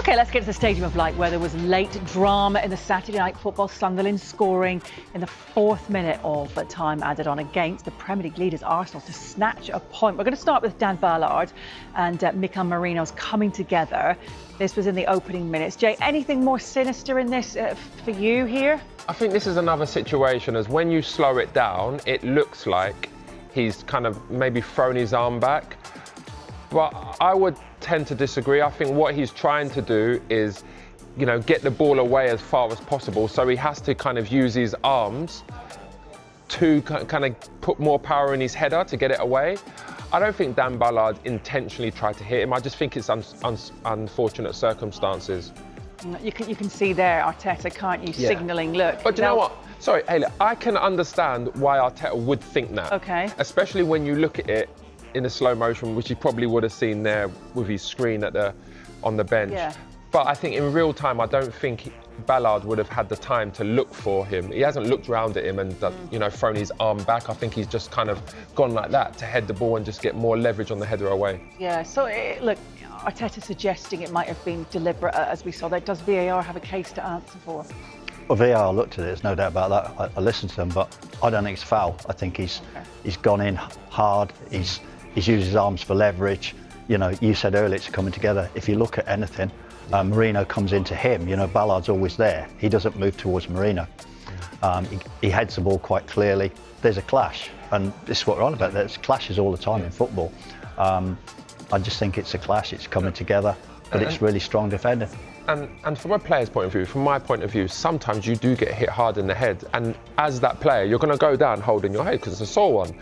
OK, let's get to the Stadium of Light, where there was late drama in the Saturday night football. Sunderland scoring in the 4th minute of time added on against the Premier League leaders Arsenal to snatch a point. We're going to start with Dan Ballard and Mikel Merino's coming together. This was in the opening minutes. Jay, anything more sinister in this for you here? I think this is another situation as when you slow it down, it looks like he's kind of maybe thrown his arm back. But I would tend to disagree. I think what he's trying to do is, get the ball away as far as possible. So he has to kind of use his arms to kind of put more power in his header to get it away. I don't think Dan Ballard intentionally tried to hit him. I just think it's unfortunate circumstances. You can see there, Arteta, can't you, signalling, look. But you know what? Sorry, Hayley, I can understand why Arteta would think that. OK. Especially when you look at it in a slow motion, which he probably would have seen there with his screen on the bench. Yeah. But I think in real time, I don't think Ballard would have had the time to look for him. He hasn't looked round at him and thrown his arm back. I think he's just kind of gone like that to head the ball and just get more leverage on the header away. Yeah, so look, Arteta suggesting it might have been deliberate, as we saw there. Does VAR have a case to answer for? Well, VAR looked at it, there's no doubt about that. I listened to them, but I don't think it's foul. I think he's gone in hard, he's used his arms for leverage. You said earlier it's coming together. If you look at anything, Merino comes into him, Ballard's always there. He doesn't move towards Merino. He heads the ball quite clearly. There's a clash, and this is what we're on about. There's clashes all the time in football. I just think it's a clash, it's coming together, but it's really strong defending. And from a player's point of view, from my point of view, sometimes you do get hit hard in the head. And as that player, you're going to go down holding your head because it's a sore one.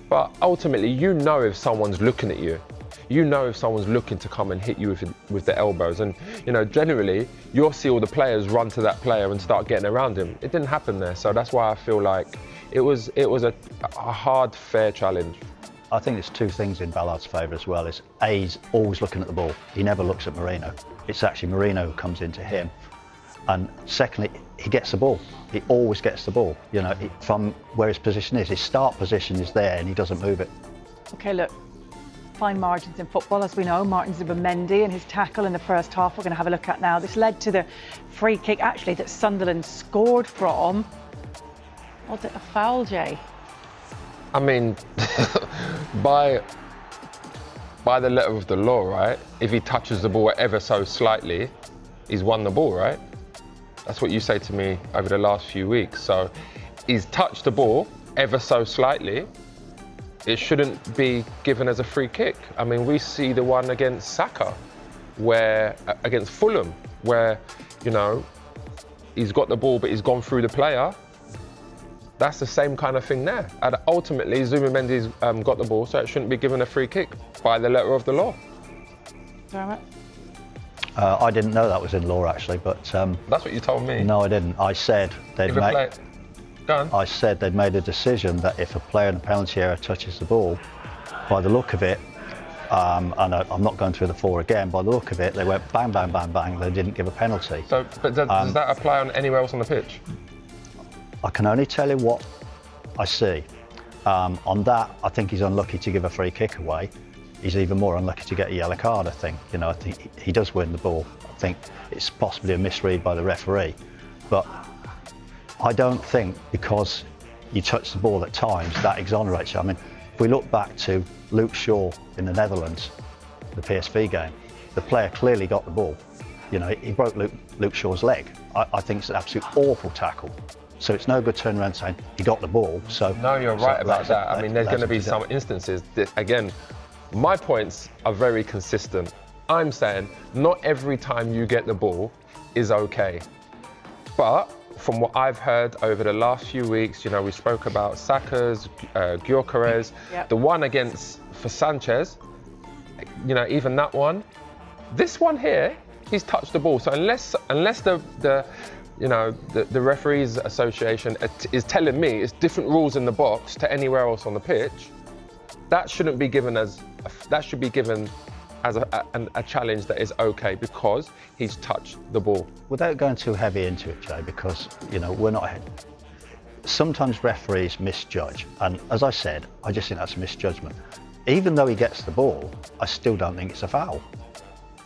But ultimately, if someone's looking at you. If someone's looking to come and hit you with the elbows. And, generally, you'll see all the players run to that player and start getting around him. It didn't happen there. So that's why I feel like it was a hard, fair challenge. I think there's two things in Ballard's favour as well. He's always looking at the ball. He never looks at Merino. It's actually Merino who comes into him. And secondly, he gets the ball. He always gets the ball, from where his position is. His start position is there and he doesn't move it. OK, look, fine margins in football, as we know. Martin Zubimendi and his tackle in the first half we're going to have a look at now. This led to the free kick, actually, that Sunderland scored from. Was it a foul, Jay? I mean, by the letter of the law, right? If he touches the ball ever so slightly, he's won the ball, right? That's what you say to me over the last few weeks. So he's touched the ball ever so slightly. It shouldn't be given as a free kick. I mean, we see the one against Saka, against Fulham, where, he's got the ball, but he's gone through the player. That's the same kind of thing there. And ultimately, Zubimendi's got the ball, so it shouldn't be given a free kick by the letter of the law. Dermot? I didn't know that was in law, actually, but... That's what you told me. No, I didn't. I said they'd made... Go on. I said they'd made a decision that if a player in a penalty area touches the ball, by the look of it, and I'm not going through the four again, by the look of it, they went bang, bang, bang, bang, they didn't give a penalty. So, but does that apply on anywhere else on the pitch? I can only tell you what I see. On that, I think he's unlucky to give a free kick away. He's even more unlucky to get a yellow card, I think. I think he does win the ball. I think it's possibly a misread by the referee. But I don't think because you touch the ball at times, that exonerates you. I mean, if we look back to Luke Shaw in the Netherlands, the PSV game, the player clearly got the ball. He broke Luke Shaw's leg. I think it's an absolute awful tackle. So it's no good turning around saying he got the ball. So no, you're right about that. I mean, there's going to be some instances that, again, my points are very consistent. I'm saying not every time you get the ball is okay. But from what I've heard over the last few weeks, we spoke about Saka's, Gyökeres, the one for Sanchez, even that one. This one here, he's touched the ball. So unless the referees association is telling me it's different rules in the box to anywhere else on the pitch, that shouldn't be given that should be given as a challenge that is okay because he's touched the ball. Without going too heavy into it, Jay, because we're not ahead. Sometimes referees misjudge, and as I said, I just think that's a misjudgment. Even though he gets the ball, I still don't think it's a foul.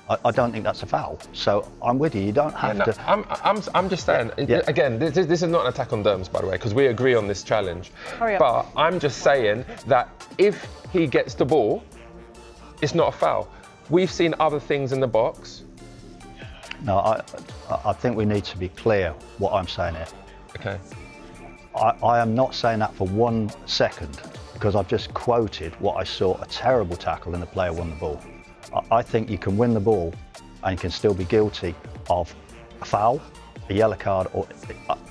I don't think that's a foul. So I'm with you. You don't have to. I'm just saying. Again, this is not an attack on Derms, by the way, because we agree on this challenge. Hurry up. But I'm just saying that if he gets the ball, it's not a foul. We've seen other things in the box. No, I think we need to be clear what I'm saying here. Okay. I am not saying that for 1 second, because I've just quoted what I saw, a terrible tackle and the player won the ball. I think you can win the ball and you can still be guilty of a foul, a yellow card, or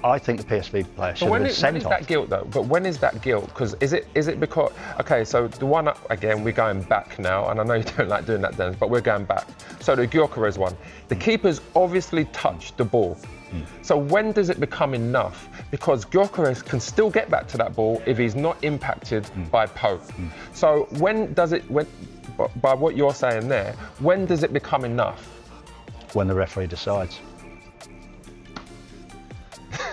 I think the PSV player should have been sent off. When is that guilt though? But when is that guilt? Because is it because, okay, so the one, again, we're going back now, and I know you don't like doing that, Dennis, but we're going back. So the Gyökeres one, the keeper's obviously touched the ball. So when does it become enough? Because Gyökeres can still get back to that ball if he's not impacted by Pope. So when does it, by what you're saying there, when does it become enough? When the referee decides.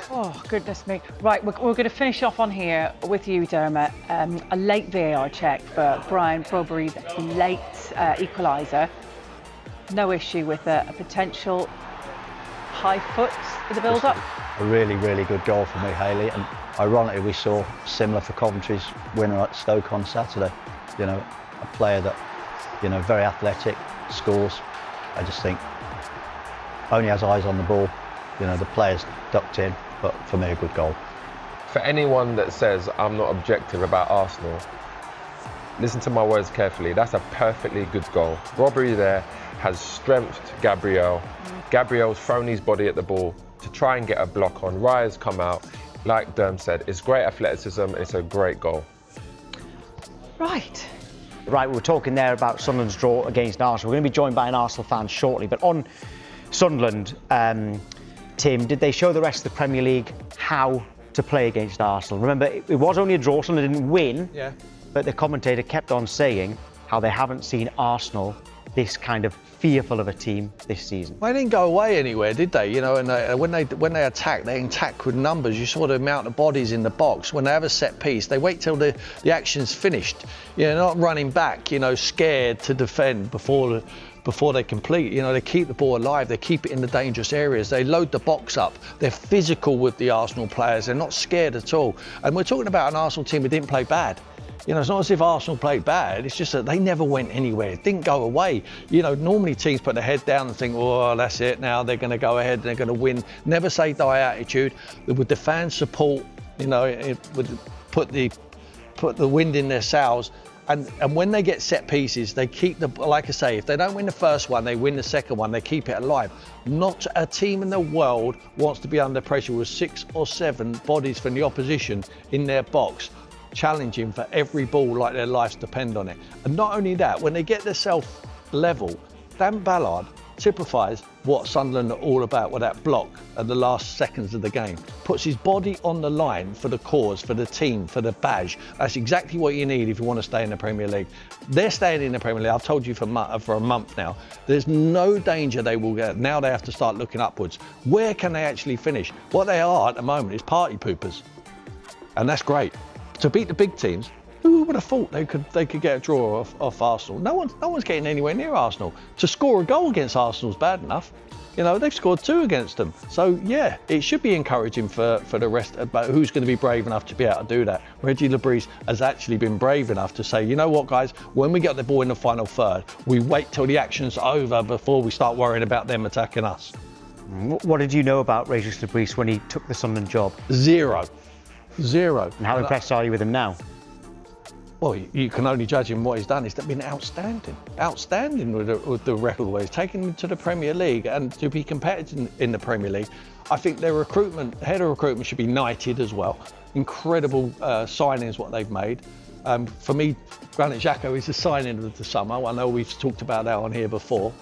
Oh, goodness me. Right, we're going to finish off on here with you, Dermot. A late VAR check for Brian Broberry's late equaliser. No issue with a potential high foot in the build-up. A really, really good goal for me, Hayley. And ironically, we saw similar for Coventry's winner at Stoke on Saturday. You know, a player that, you know, very athletic, scores. I just think only has eyes on the ball. You know, the player's ducked in, but for me, a good goal. For anyone that says I'm not objective about Arsenal, listen to my words carefully. That's a perfectly good goal. Broberry there has strengthened Gabriel. Gabriel's thrown his body at the ball to try and get a block on. Raya's come out. Like Derm said, it's great athleticism and it's a great goal. Right. Right, we were talking there about Sunderland's draw against Arsenal. We're going to be joined by an Arsenal fan shortly, but on Sunderland, Tim, did they show the rest of the Premier League how to play against Arsenal? Remember, it was only a draw, Sunderland didn't win, but the commentator kept on saying how they haven't seen Arsenal this kind of fearful of a team this season. They didn't go away anywhere, did they? You know, and when they attack with numbers. You saw the amount of bodies in the box. When they have a set piece, they wait till the action's finished. You know, not running back, you know, scared to defend before they complete. You know, they keep the ball alive, they keep it in the dangerous areas, they load the box up, they're physical with the Arsenal players, they're not scared at all. And we're talking about an Arsenal team who didn't play bad. You know, it's not as if Arsenal played bad, it's just that they never went anywhere, it didn't go away. You know, normally teams put their head down and think, oh, that's it, now they're going to go ahead and they're going to win. Never say die attitude. With the fan support, you know, it would put the wind in their sails. And when they get set pieces, they keep like I say, if they don't win the first one, they win the second one, they keep it alive. Not a team in the world wants to be under pressure with 6 or 7 bodies from the opposition in their box, challenging for every ball like their lives depend on it. And not only that, when they get themselves level, Dan Ballard typifies what Sunderland are all about with that block at the last seconds of the game. Puts his body on the line for the cause, for the team, for the badge. That's exactly what you need if you want to stay in the Premier League. They're staying in the Premier League, I've told you for a month now. There's no danger they will get. Now they have to start looking upwards. Where can they actually finish? What they are at the moment is party poopers. And that's great. To beat the big teams, who would have thought they could get a draw off Arsenal? No one's getting anywhere near Arsenal. To score a goal against Arsenal is bad enough. You know, they've scored 2 against them. So yeah, it should be encouraging for the rest, but who's going to be brave enough to be able to do that? Reggie Lebris has actually been brave enough to say, you know what guys, when we get the ball in the final third, we wait till the action's over before we start worrying about them attacking us. What did you know about Regis Lebris when he took the Sunderland job? Zero. And how impressed are you with him now? Well, you can only judge him what he's done. He's been outstanding with the record where he's taken them to the Premier League and to be competitive in the Premier League. I think their head of recruitment should be knighted as well. Incredible signings what they've made. For me, Granit Xhaka is the signing of the summer. I know we've talked about that on here before.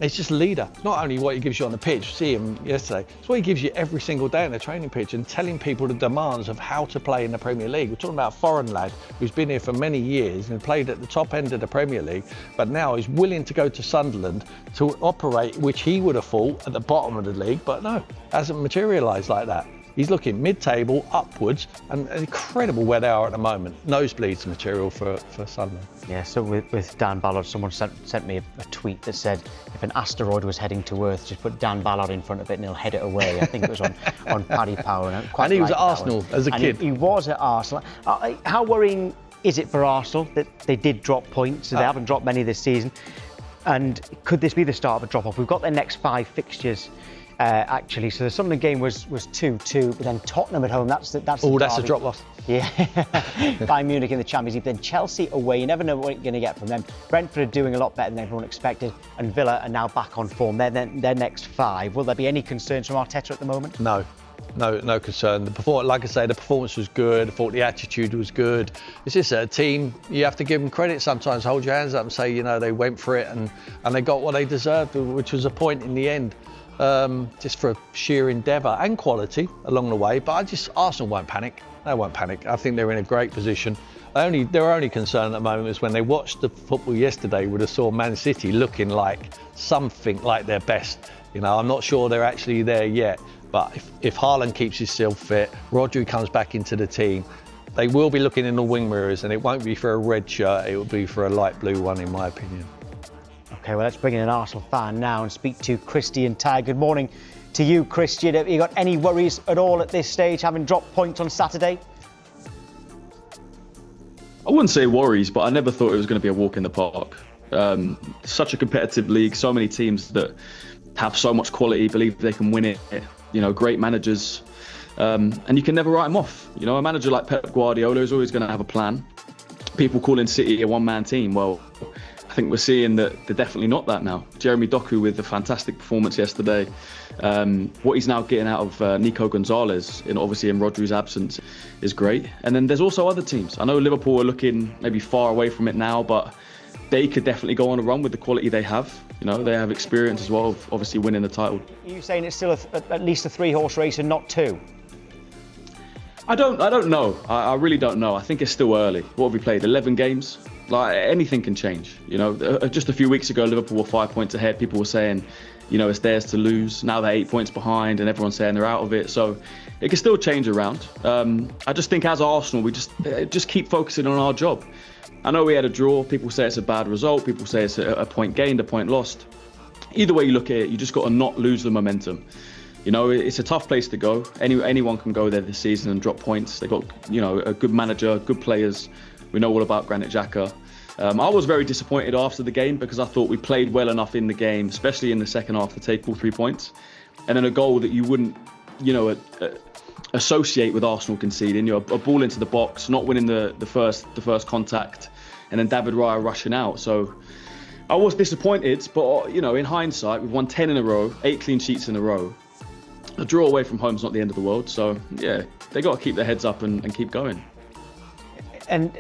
It's just a leader. It's not only what he gives you on the pitch, see him yesterday, it's what he gives you every single day on the training pitch and telling people the demands of how to play in the Premier League. We're talking about a foreign lad who's been here for many years and played at the top end of the Premier League, but now is willing to go to Sunderland to operate, which he would have thought at the bottom of the league, but no, hasn't materialised like that. He's looking mid-table, upwards, and incredible where they are at the moment. Nosebleeds material for Sunderland. Yeah, so with Dan Ballard, someone sent me a tweet that said if an asteroid was heading to Earth, just put Dan Ballard in front of it and he'll head it away. I think it was on Paddy Power. And he was at Arsenal as a kid. He was at Arsenal. How worrying is it for Arsenal that they did drop points? So they haven't dropped many this season. And could this be the start of a drop-off? We've got their next 5 fixtures. Actually, so the Sunderland game was 2-2, but then Tottenham at home. That's a drop off. Yeah, Bayern Munich in the Champions League. Then Chelsea away. You never know what you're going to get from them. Brentford are doing a lot better than everyone expected, and Villa are now back on form. They're their next 5. Will there be any concerns from Arteta at the moment? No concern. Like I say, the performance was good. I thought the attitude was good. It's just a team. You have to give them credit sometimes. Hold your hands up and say, they went for it and they got what they deserved, which was a point in the end. Just for sheer endeavour and quality along the way. But Arsenal won't panic. They won't panic. I think they're in a great position. Their only concern at the moment is when they watched the football yesterday, would have saw Man City looking like something like their best. I'm not sure they're actually there yet. But if Haaland keeps himself fit, Rodri comes back into the team, they will be looking in the wing mirrors, and it won't be for a red shirt, it will be for a light blue one, in my opinion. OK, well, let's bring in an Arsenal fan now and speak to Christian Tye. Good morning to you, Christian. Have you got any worries at all at this stage, having dropped points on Saturday? I wouldn't say worries, but I never thought it was going to be a walk in the park. Such a competitive league, so many teams that have so much quality, believe they can win it. Great managers, and you can never write them off. A manager like Pep Guardiola is always going to have a plan. People calling City a one-man team. Well, I think we're seeing that they're definitely not that now. Jeremy Doku with a fantastic performance yesterday. What he's now getting out of Nico Gonzalez, obviously in Rodri's absence, is great. And then there's also other teams. I know Liverpool are looking maybe far away from it now, but they could definitely go on a run with the quality they have. They have experience as well of obviously winning the title. Are you saying it's still at least a 3-horse race and not 2? I don't know. I really don't know. I think it's still early. What have we played? 11 games? Like, anything can change. Just a few weeks ago, Liverpool were 5 points ahead. People were saying, it's theirs to lose. Now they're 8 points behind and everyone's saying they're out of it. So it can still change around. I just think as Arsenal, we just keep focusing on our job. I know we had a draw. People say it's a bad result. People say it's a point gained, a point lost. Either way you look at it, you just got to not lose the momentum. It's a tough place to go. Anyone can go there this season and drop points. They've got, a good manager, good players. We know all about Granit Xhaka. I was very disappointed after the game because I thought we played well enough in the game, especially in the second half, to take all 3 points. And then a goal that you wouldn't, associate with Arsenal conceding. A ball into the box, not winning the first contact, and then David Raya rushing out. So I was disappointed, but in hindsight, we've won 10 in a row, 8 clean sheets in a row. A draw away from home is not the end of the world. So yeah, they got to keep their heads up and keep going. And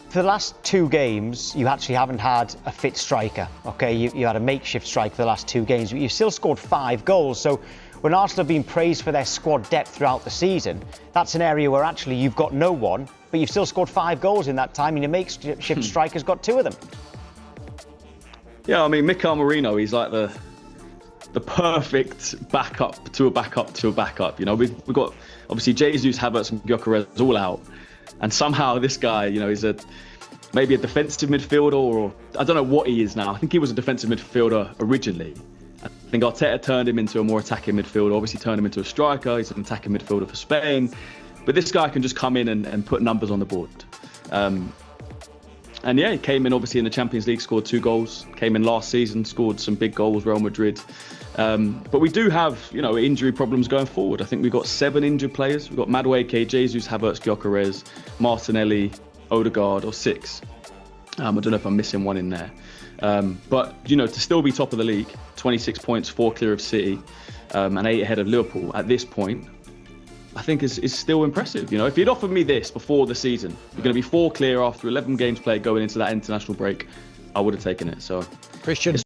for the last 2 games, you actually haven't had a fit striker. Okay, you had a makeshift striker for the last 2 games, but you've still scored 5 goals. So when Arsenal have been praised for their squad depth throughout the season, that's an area where actually you've got no one, but you've still scored 5 goals in that time, and your makeshift striker's got 2 of them. Yeah, I mean, Mikel Merino, he's like the perfect backup to a backup to a backup. We've got obviously Jesus, Havertz and Gyökeres all out, and somehow this guy, is maybe a defensive midfielder, or I don't know what he is now. I think he was a defensive midfielder originally. I think Arteta turned him into a more attacking midfielder, obviously turned him into a striker. He's an attacking midfielder for Spain. But this guy can just come in and put numbers on the board. And yeah, he came in obviously in the Champions League, scored 2 goals. Came in last season, scored some big goals, Real Madrid. But we do have, injury problems going forward. I think we've got 7 injured players. We've got Madueke, Jesus, Havertz, Gyökeres, Martinelli, Odegaard, or 6. I don't know if I'm missing one in there. But, to still be top of the league, 26 points, 4 clear of City, and 8 ahead of Liverpool at this point, I think is still impressive. If you'd offered me this before the season, you're going to be 4 clear after 11 games played going into that international break, I would have taken it. So, Christian.